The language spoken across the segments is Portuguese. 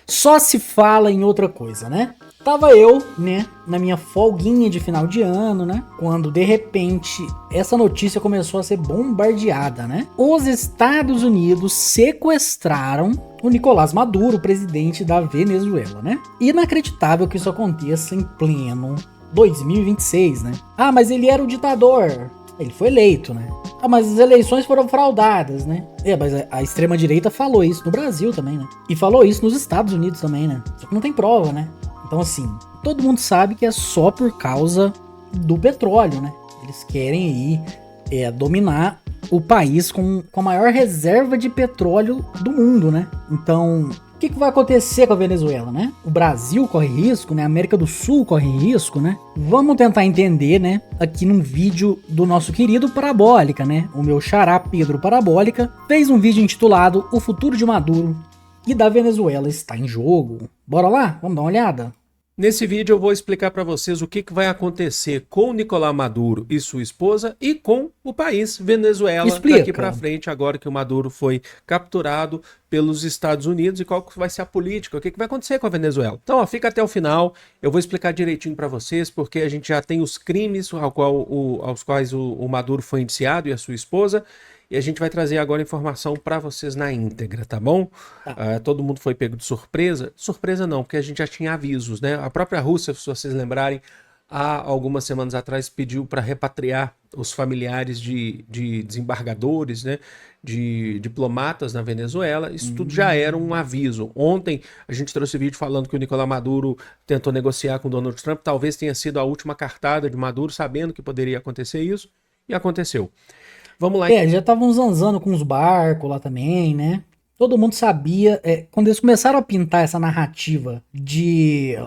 Só se fala em outra coisa, né? Tava eu, né, na minha folguinha de final de ano, né, quando de repente essa notícia começou a ser bombardeada, né? Os Estados Unidos sequestraram o Nicolás Maduro, presidente da Venezuela, né? Inacreditável que isso aconteça em pleno 2026, né? Ah, mas ele era o ditador. Ele foi eleito, né? Ah, mas as eleições foram fraudadas, né? Mas a extrema-direita falou isso no Brasil também, né? E falou isso nos Estados Unidos também, né? Só que não tem prova, né? Então, assim, todo mundo sabe que é só por causa do petróleo, né? Eles querem aí dominar o país com a maior reserva de petróleo do mundo, né? Então, o que vai acontecer com a Venezuela, né? O Brasil corre risco, né? A América do Sul corre risco, né? Vamos tentar entender, né? Aqui num vídeo do nosso querido Parabólica, né? O meu xará Pedro Parabólica fez um vídeo intitulado O Futuro de Maduro e da Venezuela está em jogo. Bora lá? Vamos dar uma olhada? Nesse vídeo eu vou explicar para vocês o que vai acontecer com Nicolás Maduro e sua esposa e com o país Venezuela daqui para frente, agora que o Maduro foi capturado pelos Estados Unidos, e qual vai ser a política, o que vai acontecer com a Venezuela. Então, ó, fica até o final, eu vou explicar direitinho para vocês, porque a gente já tem os crimes aos quais o Maduro foi indiciado e a sua esposa, e a gente vai trazer agora informação para vocês na íntegra, tá bom? Todo mundo foi pego de surpresa. Surpresa não, porque a gente já tinha avisos, né? A própria Rússia, se vocês lembrarem, há algumas semanas atrás pediu para repatriar os familiares de desembargadores, né? De diplomatas na Venezuela. Isso tudo já era um aviso. Ontem a gente trouxe vídeo falando que o Nicolás Maduro tentou negociar com Donald Trump. Talvez tenha sido a última cartada de Maduro, sabendo que poderia acontecer isso. E aconteceu. Vamos lá. Já estavam zanzando com os barcos lá também, né? Todo mundo sabia. Quando eles começaram a pintar essa narrativa de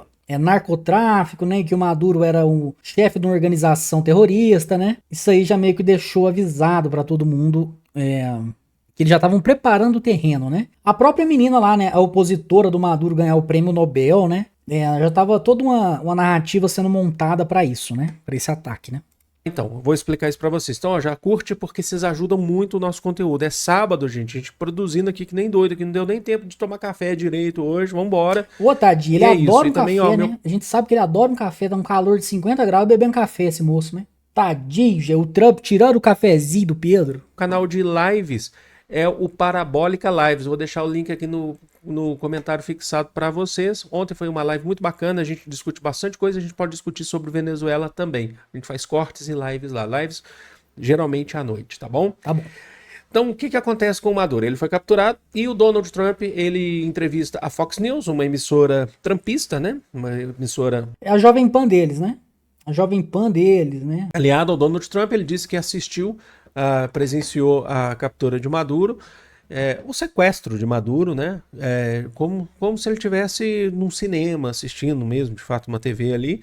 narcotráfico, né? Que o Maduro era o chefe de uma organização terrorista, né? Isso aí já meio que deixou avisado pra todo mundo que eles já estavam preparando o terreno, né? A própria menina lá, né? A opositora do Maduro ganhar o prêmio Nobel, né? Já tava toda uma narrativa sendo montada pra isso, né? Pra esse ataque, né? Então, eu vou explicar isso pra vocês. Então, ó, já curte porque vocês ajudam muito o nosso conteúdo. É sábado, gente. A gente produzindo aqui que nem doido, que não deu nem tempo de tomar café direito hoje. Vambora. Ô, tadinho, ele adora um café, também, né? A gente sabe que ele adora um café, dá um calor de 50 graus bebendo café, esse moço, né? Tadinho, o Trump tirando o cafezinho do Pedro. O canal de lives é o Parabólica Lives. Eu vou deixar o link aqui no comentário fixado para vocês. Ontem foi uma live muito bacana, a gente discute bastante coisa, a gente pode discutir sobre Venezuela também. A gente faz cortes e lives lá. Lives geralmente à noite, tá bom? Tá bom. Então, o que acontece com o Maduro? Ele foi capturado e o Donald Trump, ele entrevista a Fox News, uma emissora trumpista, né? Uma emissora... É a Jovem Pan deles, né? A Jovem Pan deles, né? Aliado ao Donald Trump, ele disse que assistiu, presenciou a captura de Maduro, o sequestro de Maduro, né? Como se ele estivesse num cinema assistindo mesmo, de fato, uma TV ali.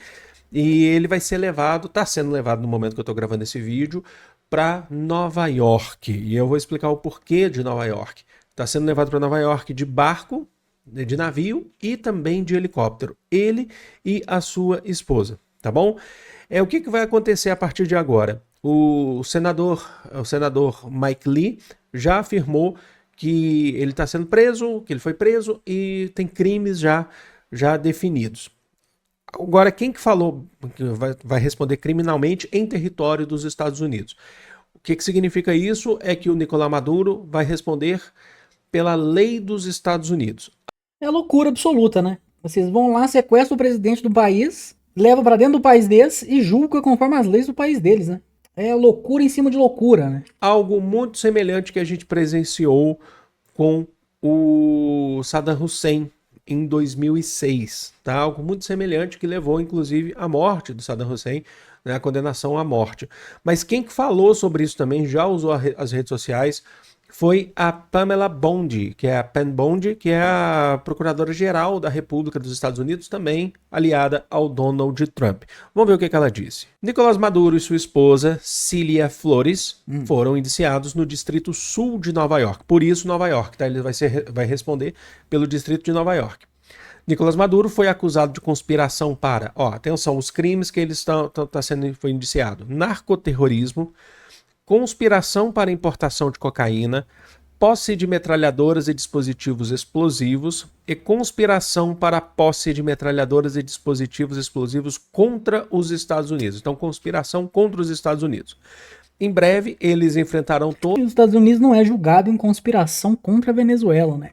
E ele vai ser levado, está sendo levado no momento que eu estou gravando esse vídeo, para Nova York. E eu vou explicar o porquê de Nova York. Está sendo levado para Nova York de barco, de navio e também de helicóptero. Ele e a sua esposa, tá bom? O que vai acontecer a partir de agora? O senador Mike Lee já afirmou que ele está sendo preso, que ele foi preso e tem crimes já definidos. Agora, quem que falou que vai responder criminalmente em território dos Estados Unidos? O que significa isso? É que o Nicolás Maduro vai responder pela lei dos Estados Unidos. É loucura absoluta, né? Vocês vão lá, sequestram o presidente do país, levam para dentro do país deles e julgam conforme as leis do país deles, né? É loucura em cima de loucura, né? Algo muito semelhante que a gente presenciou com o Saddam Hussein em 2006, tá? Algo muito semelhante que levou, inclusive, à morte do Saddam Hussein, né? A condenação à morte. Mas quem que falou sobre isso também, já usou as redes sociais, foi a Pamela Bondi, que é a Pam Bondi, que é a Procuradora-Geral da República dos Estados Unidos, também aliada ao Donald Trump. Vamos ver o que ela disse. Nicolás Maduro e sua esposa, Cília Flores, foram indiciados no Distrito Sul de Nova York. Por isso, Nova York, tá? Ele vai responder pelo Distrito de Nova York. Nicolás Maduro foi acusado de conspiração para, atenção, os crimes que ele foi indiciado: narcoterrorismo, conspiração para importação de cocaína, posse de metralhadoras e dispositivos explosivos e conspiração para a posse de metralhadoras e dispositivos explosivos contra os Estados Unidos. Então, conspiração contra os Estados Unidos. Em breve, eles enfrentarão E os Estados Unidos não é julgado em conspiração contra a Venezuela, né?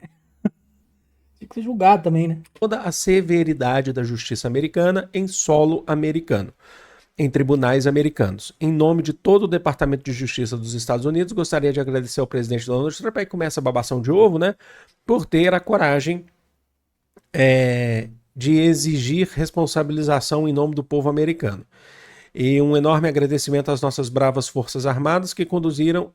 Tem que ser julgado também, né? toda a severidade da justiça americana em solo americano, em tribunais americanos. Em nome de todo o Departamento de Justiça dos Estados Unidos, gostaria de agradecer ao presidente Donald Trump, aí começa a babação de ovo, né? Por ter a coragem de exigir responsabilização em nome do povo americano. E um enorme agradecimento às nossas bravas Forças Armadas que conduziram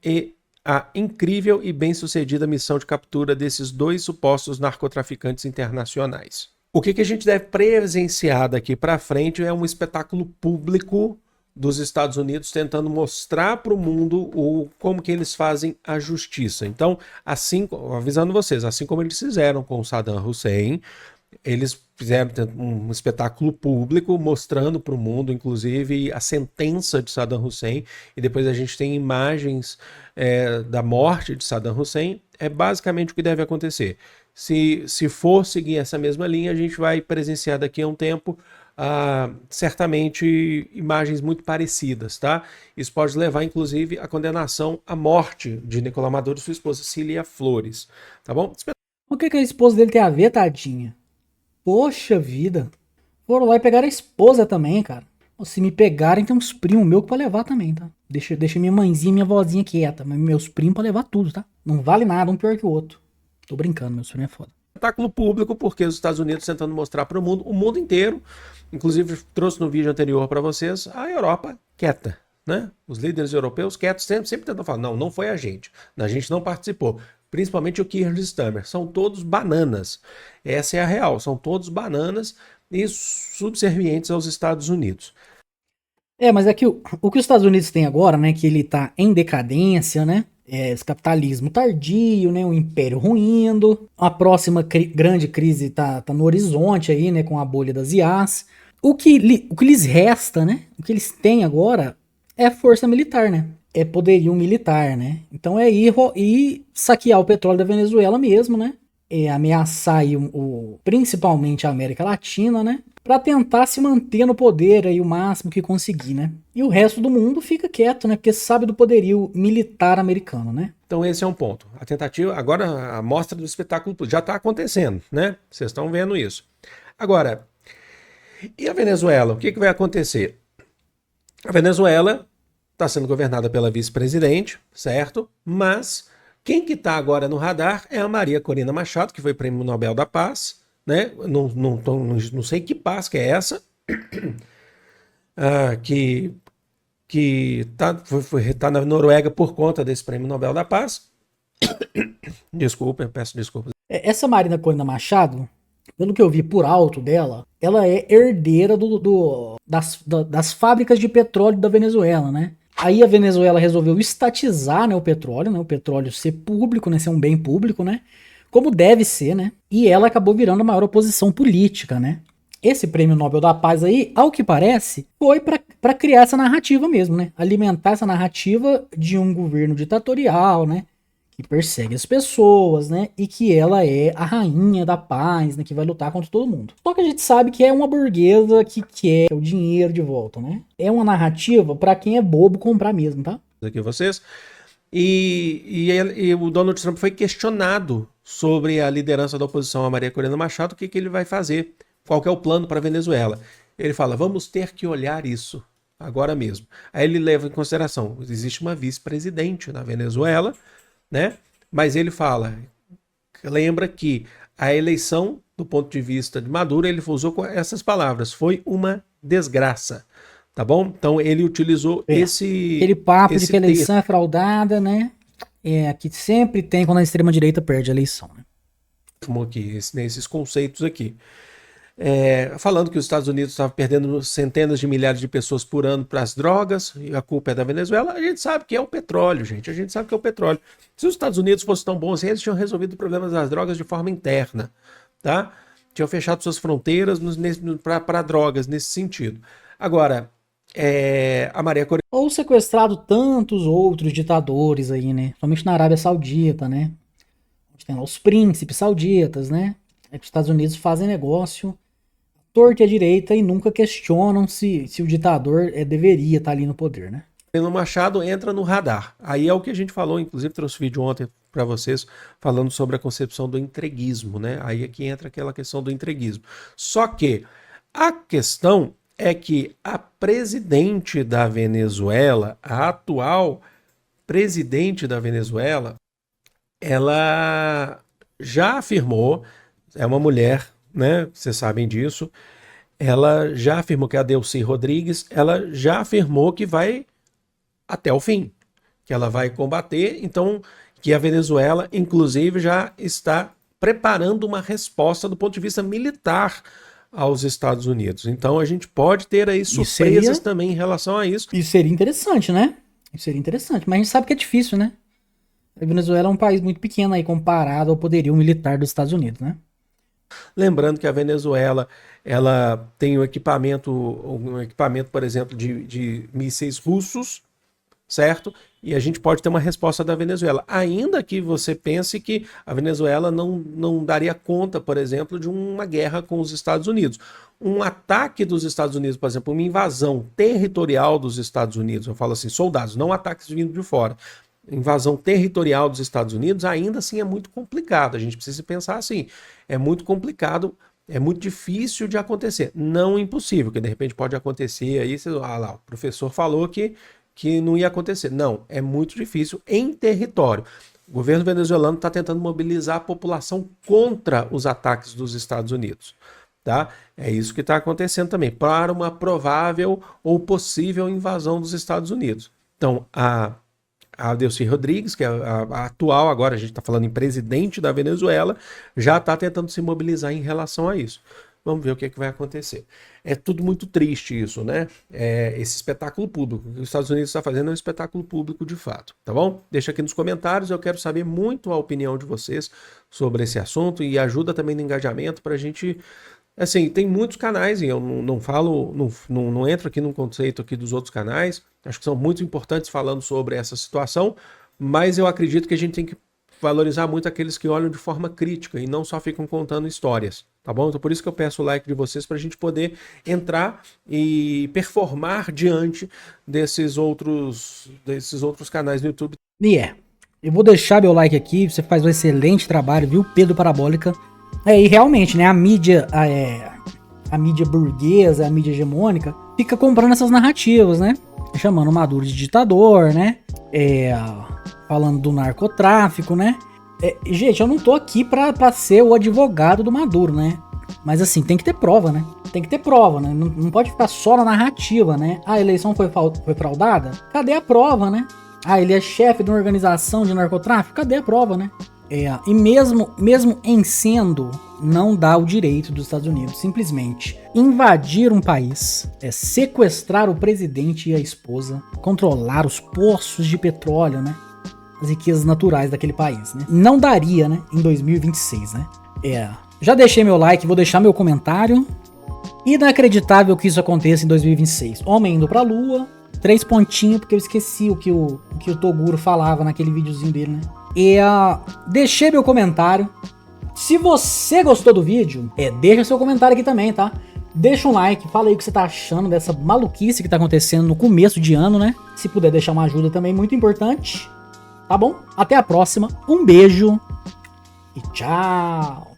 a incrível e bem-sucedida missão de captura desses 2 supostos narcotraficantes internacionais. O que a gente deve presenciar daqui para frente é um espetáculo público dos Estados Unidos tentando mostrar para o mundo como que eles fazem a justiça. Então, assim, avisando vocês, assim como eles fizeram com o Saddam Hussein, eles fizeram um espetáculo público mostrando para o mundo, inclusive, a sentença de Saddam Hussein, e depois a gente tem imagens da morte de Saddam Hussein. É basicamente o que deve acontecer. Se for seguir essa mesma linha, a gente vai presenciar daqui a um tempo certamente imagens muito parecidas, tá? Isso pode levar, inclusive, à condenação à morte de Nicolás Maduro e sua esposa Cília Flores, tá bom? O que a esposa dele tem a ver, tadinha? Poxa vida. Foram lá e pegaram a esposa também, cara. Se me pegarem, tem uns primos meus pra levar também, tá? Deixa minha mãezinha e minha vozinha quieta. Mas meus primos pra levar tudo, tá? Não vale nada, um pior que o outro. Tô brincando, meus primos é foda. Espetáculo público, porque os Estados Unidos tentando mostrar para o mundo inteiro, inclusive trouxe no vídeo anterior para vocês, a Europa quieta, né? Os líderes europeus quietos sempre tentam falar, não foi a gente não participou. Principalmente o Keir Starmer, são todos bananas. Essa é a real, são todos bananas e subservientes aos Estados Unidos. Mas é que o que os Estados Unidos tem agora, né, que ele tá em decadência, né, esse capitalismo tardio, né, o império ruindo, a próxima grande crise tá no horizonte aí, né, com a bolha das IAs. O que lhes resta, né, o que eles têm agora é força militar, né, é poderio militar, né, então é ir saquear o petróleo da Venezuela mesmo, né, é ameaçar aí principalmente a América Latina, né, para tentar se manter no poder aí o máximo que conseguir, né? E o resto do mundo fica quieto, né? Porque sabe do poderio militar americano, né? Então esse é um ponto. A tentativa, agora a mostra do espetáculo já está acontecendo, né? Vocês estão vendo isso. Agora, e a Venezuela? O que vai acontecer? A Venezuela está sendo governada pela vice-presidente, certo? Mas quem que está agora no radar é a Maria Corina Machado, que foi Prêmio Nobel da Paz, né? Não sei que paz que é essa, que tá na Noruega por conta desse Prêmio Nobel da Paz. Desculpa, eu peço desculpas. Essa Marina Corina Machado, pelo que eu vi por alto dela, ela é herdeira das fábricas de petróleo da Venezuela, né? Aí a Venezuela resolveu estatizar, né, o petróleo ser público, né, ser um bem público, né? Como deve ser, né? E ela acabou virando a maior oposição política, né? Esse Prêmio Nobel da Paz aí, ao que parece, foi para criar essa narrativa mesmo, né? Alimentar essa narrativa de um governo ditatorial, né? Que persegue as pessoas, né? E que ela é a rainha da paz, né? Que vai lutar contra todo mundo. Só que a gente sabe que é uma burguesa que quer o dinheiro de volta, né? É uma narrativa para quem é bobo comprar mesmo, tá? Aqui vocês. E o Donald Trump foi questionado sobre a liderança da oposição a Maria Corina Machado, o que ele vai fazer, qual que é o plano para a Venezuela. Ele fala, vamos ter que olhar isso agora mesmo. Aí ele leva em consideração, existe uma vice-presidente na Venezuela, né? Mas ele fala, lembra que a eleição, do ponto de vista de Maduro, ele usou essas palavras, foi uma desgraça. Tá bom? Então ele utilizou aquele papo de que a eleição é fraudada, né? Que sempre tem quando a extrema-direita perde a eleição, né? Como aqui, nesses conceitos aqui. Falando que os Estados Unidos estavam perdendo centenas de milhares de pessoas por ano para as drogas, e a culpa é da Venezuela, a gente sabe que é o petróleo, gente. A gente sabe que é o petróleo. Se os Estados Unidos fossem tão bons, eles tinham resolvido o problema das drogas de forma interna, tá? Tinham fechado suas fronteiras para drogas nesse sentido. Agora, a Maria Corina... Ou sequestrado tantos outros ditadores aí, né? Somente na Arábia Saudita, né? tem lá os príncipes sauditas, né? É que os Estados Unidos fazem negócio torto e à direita e nunca questionam se o ditador deveria estar ali no poder, né? Breno Machado entra no radar. Aí é o que a gente falou, inclusive trouxe vídeo ontem para vocês falando sobre a concepção do entreguismo, né? Aí é que entra aquela questão do entreguismo. Só que a questão é que a presidente da Venezuela, a atual presidente da Venezuela, ela já afirmou, é uma mulher, né? Vocês sabem disso. Ela já afirmou que é a Delcy Rodrigues, ela já afirmou que vai até o fim, que ela vai combater, então que a Venezuela, inclusive, já está preparando uma resposta do ponto de vista militar aos Estados Unidos. Então a gente pode ter aí surpresas também em relação a isso. Isso seria interessante, né? Isso seria interessante, mas a gente sabe que é difícil, né? A Venezuela é um país muito pequeno aí comparado ao poderio militar dos Estados Unidos, né? Lembrando que a Venezuela, ela tem um equipamento, por exemplo, de mísseis russos, certo? E a gente pode ter uma resposta da Venezuela. Ainda que você pense que a Venezuela não daria conta, por exemplo, de uma guerra com os Estados Unidos. Um ataque dos Estados Unidos, por exemplo, uma invasão territorial dos Estados Unidos, eu falo assim, soldados, não ataques vindo de fora. Invasão territorial dos Estados Unidos, ainda assim é muito complicado. A gente precisa pensar assim, é muito complicado, é muito difícil de acontecer. Não impossível, que de repente pode acontecer aí, lá, o professor falou que não ia acontecer. Não, é muito difícil em território. O governo venezuelano está tentando mobilizar a população contra os ataques dos Estados Unidos. Tá? É isso que está acontecendo também, para uma provável ou possível invasão dos Estados Unidos. Então, a Delcy Rodrigues, que é a atual, agora a gente está falando em presidente da Venezuela, já está tentando se mobilizar em relação a isso. Vamos ver o que vai acontecer. É tudo muito triste isso, né? Esse espetáculo público. O que os Estados Unidos está fazendo é um espetáculo público de fato, tá bom? Deixa aqui nos comentários, eu quero saber muito a opinião de vocês sobre esse assunto e ajuda também no engajamento para a gente... Assim, tem muitos canais, e eu não falo, não entro aqui no conceito aqui dos outros canais, acho que são muito importantes falando sobre essa situação, mas eu acredito que a gente tem que valorizar muito aqueles que olham de forma crítica e não só ficam contando histórias, tá bom? Então por isso que eu peço o like de vocês para a gente poder entrar e performar diante desses outros canais no YouTube. Eu vou deixar meu like aqui, você faz um excelente trabalho, viu, Pedro Parabólica? E realmente, né, a mídia burguesa, a mídia hegemônica, fica comprando essas narrativas, né? Chamando o Maduro de ditador, né? Falando do narcotráfico, né? Gente, eu não tô aqui pra ser o advogado do Maduro, né? Mas assim, tem que ter prova, né? Tem que ter prova, né? Não pode ficar só na narrativa, né? A eleição foi fraudada? Cadê a prova, né? Ele é chefe de uma organização de narcotráfico? Cadê a prova, né? E mesmo em sendo, não dá o direito dos Estados Unidos simplesmente invadir um país, sequestrar o presidente e a esposa, controlar os poços de petróleo, né? As riquezas naturais daquele país, né? Não daria, né? Em 2026, né? Já deixei meu like, vou deixar meu comentário. Inacreditável que isso aconteça em 2026. Homem indo pra lua, 3 pontinhos, porque eu esqueci o que o Toguro falava naquele videozinho dele, né? Deixei meu comentário. Se você gostou do vídeo, deixa seu comentário aqui também, tá? Deixa um like, fala aí o que você tá achando dessa maluquice que tá acontecendo no começo de ano, né? Se puder deixar uma ajuda também, muito importante. Tá bom? Até a próxima, um beijo e tchau!